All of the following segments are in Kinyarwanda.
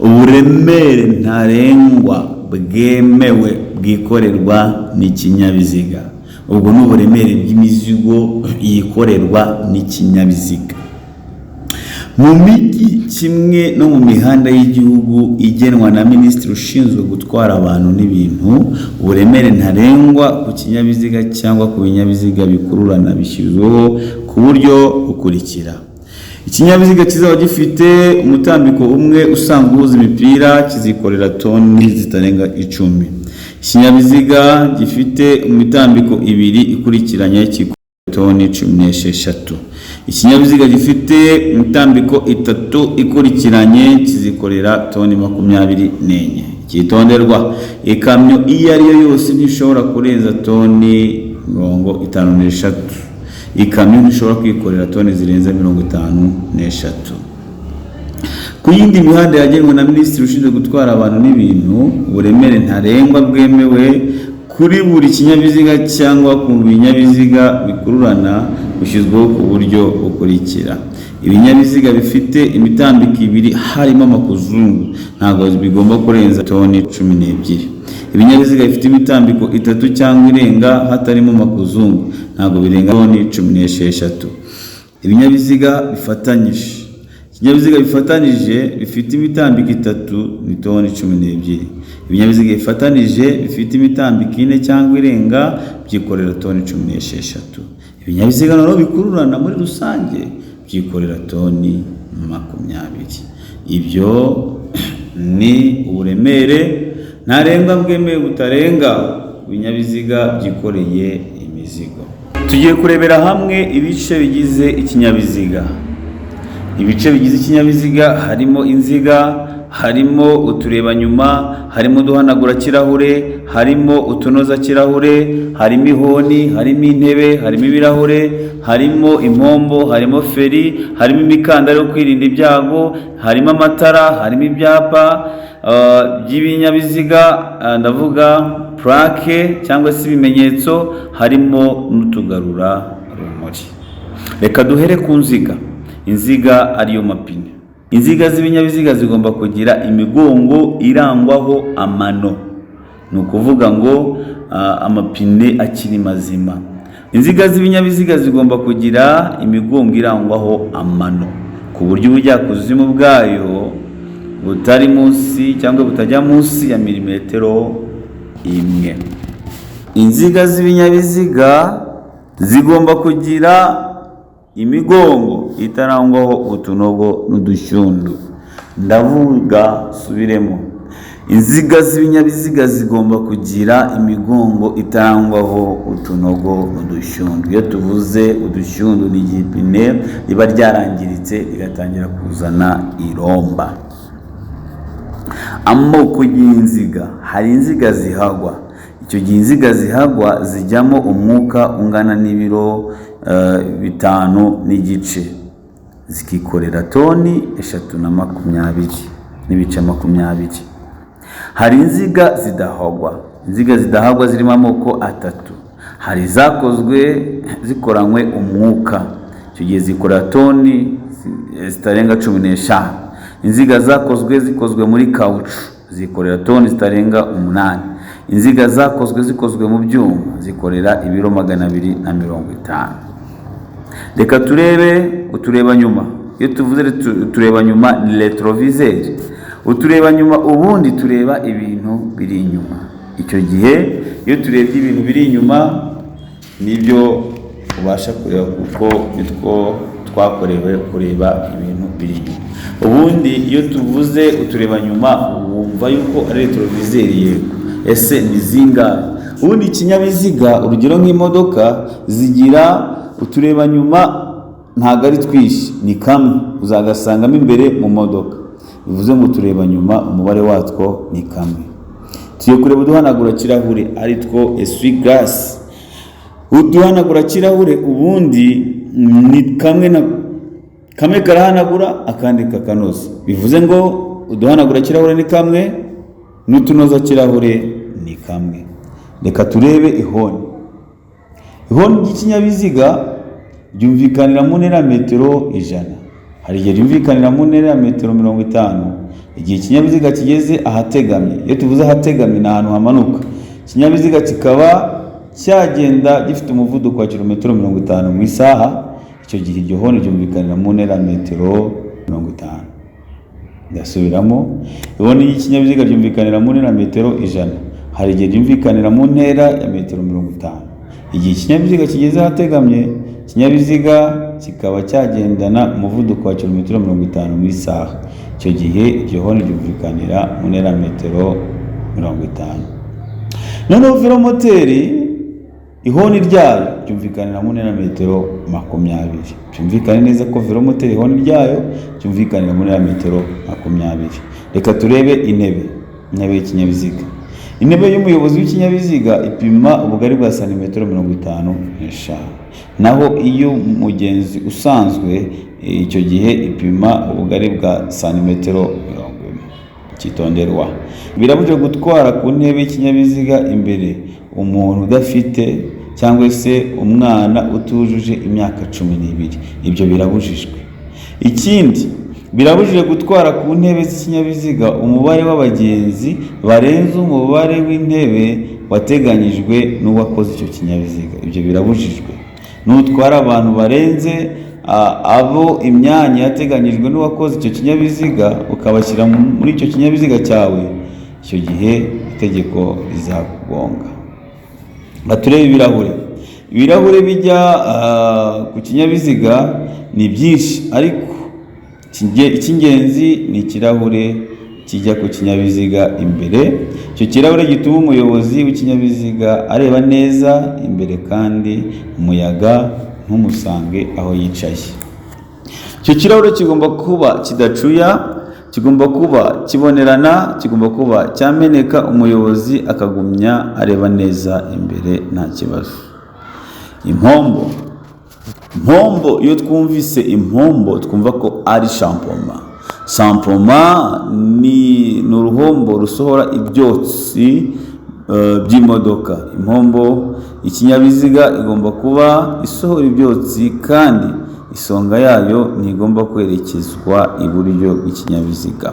uburemere ntarengwa bwemewe bwikorerwa n'ikinyabiziga. Ubwo ni uburemere bw'imizigo yikorerwa n'ikinyabiziga. Mu mijyi kimwe no mu mihanda y'igihugu igenwa na Minisitiri ushinzwe gutwara abantu n'ibintu, uburemere ntarengwa ku kinyabiziga cyangwa ku binyabiziga bikururana bishyizweho ku buryo bukurikira. Ikinyabiziga kizaba gifite umutambiko umwe usanzwe uhuza imipira kizikorera toni zitarenga 10. Ikinyabiziga gifite imitambiko ibiri ikurikiranye kikorera toni 16. Ikinyabiziga gifite imitambiko 3 ikurikiranye kizikorera toni 24. Kitonderwa, ikamyo iyo ari yo yose ntishobora kurenza toni 53. Ikamyo ntishobora kwikorera toni zirenze 53. Ku yindi mihanda yagenwe na Minisitiri ushinzwe gutwara abantu n'ibintu, uburemere ntarengwa bwemewe kuri buri kinyabiziga cyangwa ku binyabiziga bikururana bushyizweho ku buryo bukurikira. Ibinyabiziga bifite imitambiko ibiri harimo amakuzungu ntabwo bigomba kurenza toni 12. Ibinyabiziga bifite imitambiko 3 cyangwa irenga hatarimo amakuzungu ntabwo birenga toni 16. Ibinyabiziga bifatanyije. Ikinyabiziga bifatanije bifite imitambiko 3 ni toni 12. Ibinyabiziga bifatanije bifite imitambiko 4 cyangwa irenga byikorera toni 16. Ibinyabiziga nano bikururana muri rusange byikorera toni 20. Ibyo ni uburemere ntarengwa bwemewe butarenga ibinyabiziga byikoreye imizigo. Tugiye kurebera hamwe ibice bigize ikinyabiziga. Ibice bigize ikinyabiziga harimo inziga, harimo uturebanyuma, harimo uduhanagura kirahure, harimo utunoza kirahure, harimo ihoni, harimo intebe, harimo ibirahure, harimo impombo, harimo feri, harimo imikandara yo kwirinda ibyago, harimo amatara, harimo ibyapa by'ibinyabiziga, ndavuga plaque cyangwa se ibimenyetso, harimo n'utugarura rumuri. Reka duhere ku nziga. Inziga ariyo mapine. Inziga z'ibinyabiziga zigomba kugira imigongo irangwaho amano. Ni ukuvuga ngo amapine akiri mazima. Inziga z'ibinyabiziga zigomba kugira imigongo irangwaho amano ku buryo ubujyakuzimu bwayo butari munsi cyangwa butajya munsi ya milimetero 1. Inziga z'ibinyabiziga zigomba kugira imigongo itarangwaho utunogo n'udushyundu. Ndavuga subiremo. Inziga z'ibinyabiziga zigomba kugira imigongo itarangwaho utunogo n'udushyundu. Iyo tuvuze udushyundu ni igipine riba ryarangiritse rigatangira kuzana iromba. Amoko y'inziga. Hari inziga zihagwa. Icyo gihe inziga zihagwa zijyamo umwuka ungana n'ibiro 5.5 zikikorera toni 320 n'ibice 20. Hari inziga zidahagwa. Inziga zidahagwa zirimo amoko 3. Hari zakozwe zikoranywe umwuka, icyo gihe zikorera toni zitarenga 15. Inziga zikozwe muri kauchu zikorera toni zitarenga 8. Inziga zikozwe mu byuma zikorera ibiro 250. Reka turebe utureba nyuma. Iyo tuvuze tureba nyuma ni retroviseur. Utureba nyuma ubundi tureba ibintu biri inyuma. Icyo gihe iyo turebye ibintu biri inyuma nibyo ubasha kureba kuko nitwo twakorewe kureba ibintu biri inyuma. Ubundi iyo tuvuze utureba nyuma wumva yuko ari retroviseur yego. Ese ni zingahe? Ubundi ikinyabiziga urugero nk'imodoka zigira utureba nyuma ntago ari twishi, ni kamwe uzagasangamo imbere mu modoka. Bivuze ngo tureba nyuma umubare watwo ni kamwe. Tugiye kureba uduhanagura kirahure ari two essuie-glace. Uduhanagura kirahure ubundi ni kamwe karahanagura akandi kakanoza. Bivuze ngo uduhanagura kirahure ni kamwe n'utunoza kirahure ni kamwe. Reka turebe ihoni. Ihoni ry'ikinyabiziga ryumvikanira mu ntera metero 100. Hari igihe ryumvikanira mu ntera metero 50. Igihe ikinyabiziga kigeze ahategamye, iyo tuvuze ahategamye ni ahantu hamanuka, ikinyabiziga kikaba cyagenda gifite umuvuduko wa kilometero 50 mu isaha, icyo gihe iryo honi ryumvikanira mu ntera metero 50. Ndasubiramo, ihoni y'ikinyabiziga ryumvikanira mu ntera metero 100, hari igihe ryumvikanira mu ntera ya metero 50. Igihe ikinyabiziga kigeze ahategamye, ikinyabiziga kikaba cyagendana umuvuduko wa kilometero 50 mu isaha, icyo gihe iryo honi ryumvikanira mu ntera metero 50. Noneho velomoteri ihoni ryayo ryumvikanira mu ntera metero 20. Byumvikane neza ko velomoteri ihoni ryayo ryumvikanira mu ntera metero 20. Reka turebe intebe y'ikinyabiziga. Intebe y'umuyobozi w'ikinyabiziga ipima ubugari bwa santimetero 55. Naho iyo mugenzi usanzwe icyo gihe ipima ubugari bwa santimetero 40. Kitonderwa, birabujijwe gutwara ku ntebe y'ikinyabiziga imbere umuntu udafite cyangwa se umwana utujuje imyaka 12. Ibyo birabujijwe. Ikindi, birabujijwe gutwara ku ntebe z'ikinyabiziga umubare w'abagenzi barenze umubare w'intebe wateganyijwe n'uwakoze icyo kinyabiziga. Ibyo birabujijwe. Nutwara abantu barenze abo imyanya yateganyijwe n'uwakoze icyo kinyabiziga ukabashyira muri icyo kinyabiziga cyawe, icyo gihe itegeko rizakugonga. Baturebe ibirahure bijya ku kinyabiziga ni byinshi, ariko icy'ingenzi ni ikirahure kijya ku kinyabiziga imbere. Icyo kirahure gituma umuyobozi w'ikinyabiziga areba neza imbere kandi umuyaga ntumusange aho yicaye. Icyo kirahure kigomba kuba kidacuya, kigomba kuba kibonerana, kigomba kuba cyameneka, umuyobozi akagumya areba neza imbere nta kibazo. Impombo, iyo twumvise impombo twumva ko ari shampoma. Shampoma ni uruhombo rusohora ibyotsi by'imodoka. Impombo ikinyabiziga igomba kuba isohora ibyotsi kandi isonga yayo ntigomba kwerekezwa iburyo bw'ikinyabiziga.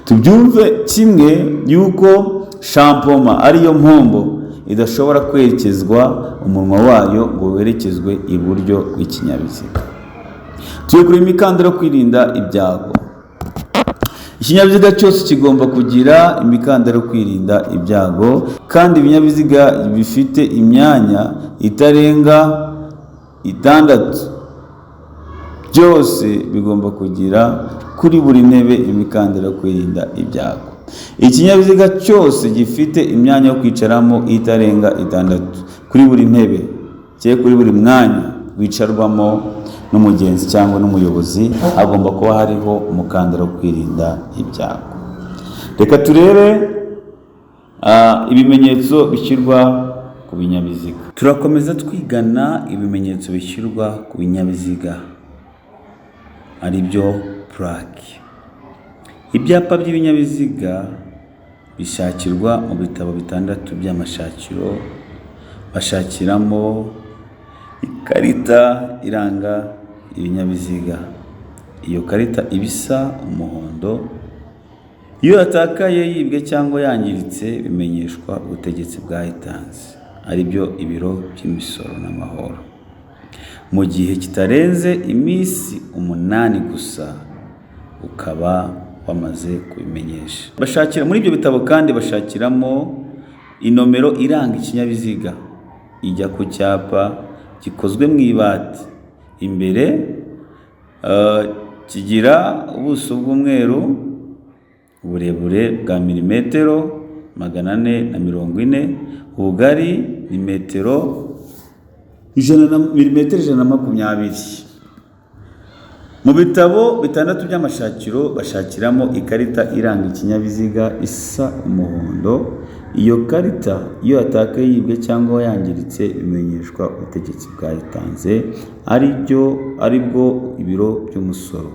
Tubyumve kimwe yuko shampoma ariyo mpombo idashobora kwerekezwa umunwa wayo ngo werekezwe iburyo bw'ikinyabiziga. Tuye kuri imikandara yo kwirinda ibyago. Ikinyabiziga cyose kigomba kugira imikandara yo kwirinda ibyago, kandi ibinyabiziga bifite imyanya itarenga 6 byose bigomba kugira kuri buri ntebe imikandara yo kwirinda ibyago. Ikinyabiziga cyose gifite imyanya yo kwicaramo itarenga 6 kuri buri ntebe cyangwa kuri buri mwanya wicarwamo n'umugenzi cyangwa n'umuyobozi, agomba kuba hariho umukandara wo kwirinda ibyago. Reka turebe ibimenyetso bishyirwa ku binyabiziga. Turakomeza twigana ibimenyetso bishyirwa ku binyabiziga, ari byo plaque. Ibyapa by'ibinyabiziga bishakirwa mu bitabo 6 by'amashakiro. Bashakiramo ikarita iranga ibinyabiziga. Iyo karita ibisa umuhondo. Iyo yatakaye, yibwe cyangwa yangiritse bimenyeshwa ubutegetsi bwayitanze, ari byo ibiro by'imisoro n'amahoro. Mu gihe kitarenze iminsi 8 gusa ukaba wamaze kubimenyesha. Bashakira muri ibyo bitabo kandi bashakiramo inomero iranga ikinyabiziga ijya ku cyapa gikozwe mu ibati. Imbere kigira ubuso bw'umweru, uburebure bwa milimetero 440, ubugari ni metero 120. Mu bitabo 6 by'amashakiro bashakiramo ikarita iranga ikinyabiziga isa umuhondo. Iyo karita iyo yatakaye, yibwe cyangwa yangiritse bimenyeshwa ubutegetsi bwayitanze, ari bwo ibiro by'umusoro.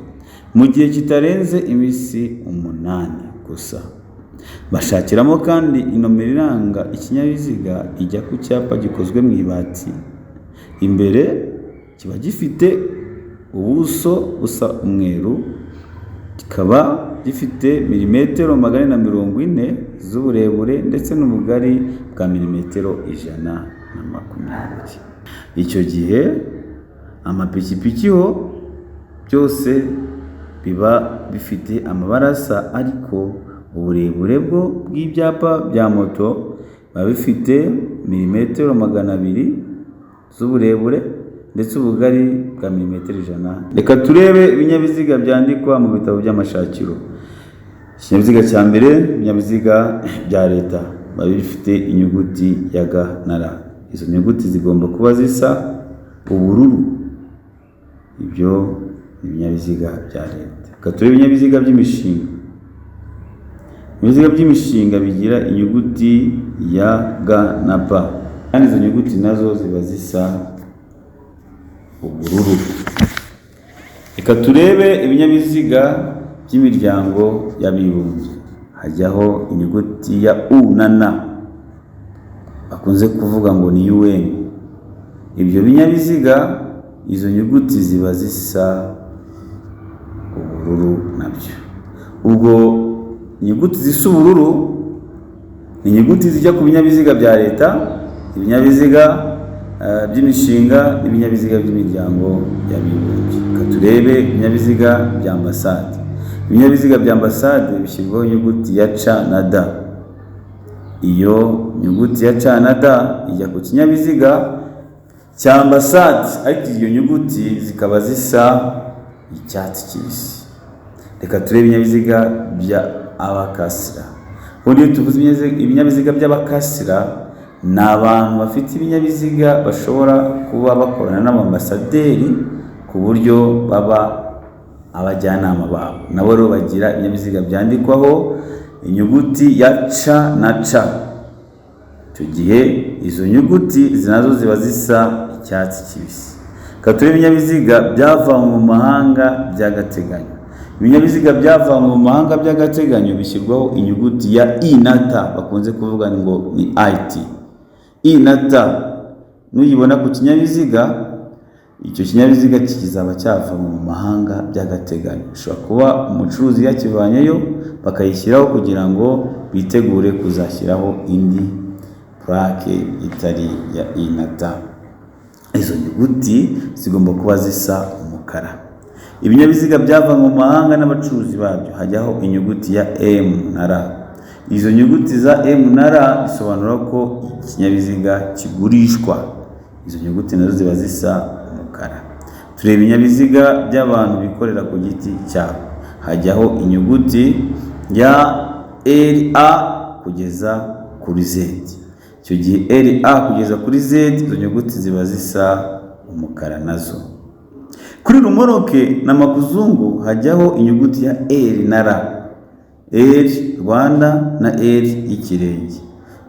Mu gihe kitarenze iminsi 8 gusa. Bashakiramo kandi inomero iranga ikinyabiziga ijya ku cyapa gikozwe mu ibati. Imbere kiba gifite ubuso busa umweru, kikaba gifite milimetero 440 z'uburebure ndetse n'ubugari bwa milimetero 120. Icyo gihe amapikipiki ho byose biba bifite amabara asa, ariko uburebure bw'ibyapa bya moto biba bifite milimetero 200 z'uburebure ndetse ubugari bwa milimetero 100. Reka turebe ibinyabiziga byandikwa mu bitabo by'amashakiro. Ikinyabiziga cya mbere, ibinyabiziga bya leta biba bifite inyuguti ya G na R. Izo nyuguti zigomba kuba zisa ubururu. Ibyo ni ibinyabiziga bya leta. Reka turebe ibinyabiziga by'imishinga. Ibinyabiziga by'imishinga bigira inyuguti ya G na P, kandi izo nyuguti nazo ziba zisa ubururu. Reka turebe ibinyabiziga by'imiryango y'abibumbye. Hajyaho inyuguti ya U na N, bakunze kuvuga ngo ni UN. Ibyo binyabiziga izo nyuguti ziba zisa ubururu nabyo. Ubwo inyuguti zisa ubururu ni inyuguti zijya ku binyabiziga bya leta, ibinyabiziga by'imishinga n'ibinyabiziga by'imiryango y'abibumbye. Reka turebe ibinyabiziga bya ambasade. Ibinyabiziga bya ambasade bishyirwaho inyuguti ya C na D. Iyo nyuguti ya C na D ijya ku kinyabiziga cya ambasade, ariko iyo nyuguti zikaba zisa icyatsi kibisi. Reka turebe ibinyabiziga bya abakasira. Ubundi iyo tuvuze ibinyabiziga by'abakasira, ni abantu bafite ibinyabiziga bashobora kuba bakorana n'abambasaderi ku buryo baba abajyanama babo. Nabo rero bagira ibinyabiziga byandikwaho inyuguti ya C na C. Icyo gihe izo nyuguti nazo ziba zisa icyatsi kibisi. Reka turebe ibinyabiziga byavanywe mu mahanga by'agateganyo. Ibinyabiziga byavanywe mu mahanga by'agateganyo bishyirwaho inyuguti ya I na T, bakunze kuvuga ngo ni IT. I na T nuyibona ku kinyabiziga, icyo kinyabiziga kizaba cyavanywe mu mahanga by'agateganyo. Bishobora kuba umucuruzi yakivanyeyo bakayishyiraho kugira ngo bitegure kuzashyiraho indi plaque itari ya I na T. Izo nyuguti zigomba kuba zisa umukara. Ibinyabiziga byavanywe mu mahanga n'abacuruzi babyo hajyaho inyuguti ya M na R. Izo nyuguti za M na R bisobanura ko ikinyabiziga kigurishwa. Izo nyuguti nazo ziba zisa umukara. Tureba ibinyabiziga by'abantu bikorera ku giti cyabo. Hajyaho inyuguti ya LA kugeza kuri Z. Icyo gihe LA kugeza kuri Z, izo nyuguti ziba zisa umukara nazo. Kuri rumoroke na makuzungu hajyaho inyuguti ya L na R. L Rwanda na L y'ikirenge.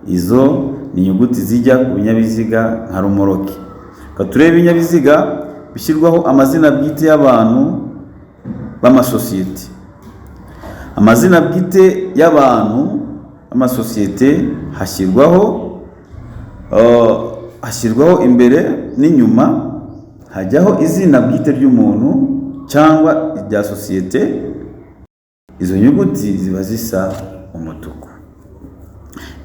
Izo ni inyuguti zijya ku binyabiziga nka rumoroke. Turebe ibinyabiziga bishyirwaho amazina bwite y'abantu b'amasosiyete. Amazina bwite y'abantu b'amasosiyete hashyirwaho imbere n'inyuma, hajyaho izina bwite ry'umuntu cyangwa irya sosiyete. Izo nyuguti ziba zisa umutuku.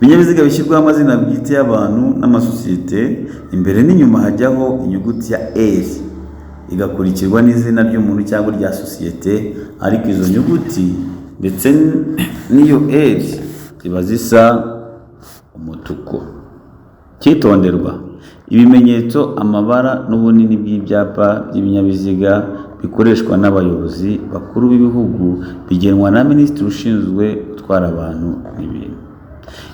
Ibinyabiziga bishyirwaho amazina bwite y'abantu n'amasosiyete, imbere n'inyuma hajyaho inyuguti ya L igakurikirwa n'izina ry'umuntu cyangwa irya sosiyete, ariko izo nyuguti ndetse n'iyo L ziba zisa umutuku. Cyitonderwa, ibimenyetso, amabara n'ubunini bw'ibyapa by'ibinyabiziga bikoreshwa n'abayobozi bakuru b'ibihugu bigenwa na Minisitiri ushinzwe gutwara abantu n'ibintu.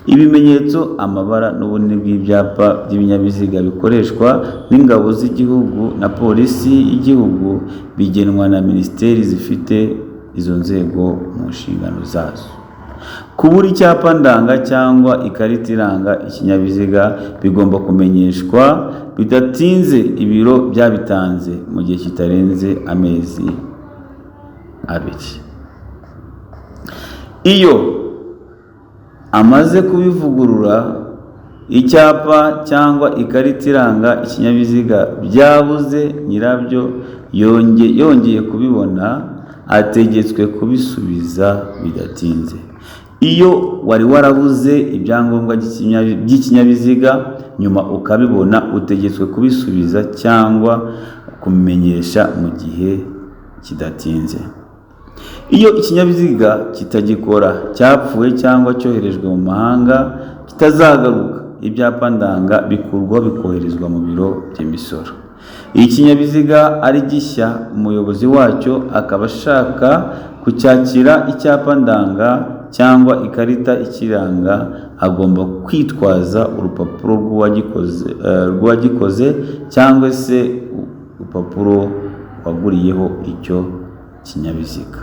Ibimenyetso, amabara n'ubunini bw'ibyapa by'ibinyabiziga bikoreshwa n'ingabo z'igihugu na polisi y'igihugu bigenwa na minisiteri zifite izo nzego mu nshingano zazo. Kubura icyapa ndanga cyangwa ikarita iranga ikinyabiziga bigomba kumenyeshwa bidatinze ibiro byabitanze mu gihe kitarenze amezi 2. Iyo amaze kubivugurura, icyapa cyangwa ikarita iranga ikinyabiziga byabuze nyirabyo yongeye kubibona, ategetswe kubisubiza bidatinze. Iyo wari warabuze ibyangombwa by'ikinyabiziga nyuma ukabibona, utegetswe kubisubiza cyangwa kumenyesha mu gihe kidatinze. Iyo ikinyabiziga kitagikora, cyapfuye cyangwa cyoherejwe mu mahanga kitazagaruka, ibyapa ndanga bikurwaho bikoherezwa mu biro by'imisoro. Iyo ikinyabiziga ari gishya, umuyobozi wacyo akaba ashaka kucyakira icyapa ndanga cyangwa ikarita ikiranga, agomba kwitwaza urupapuro rw'uwagikoze cyangwa se urupapuro waguriyeho icyo kinyabiziga.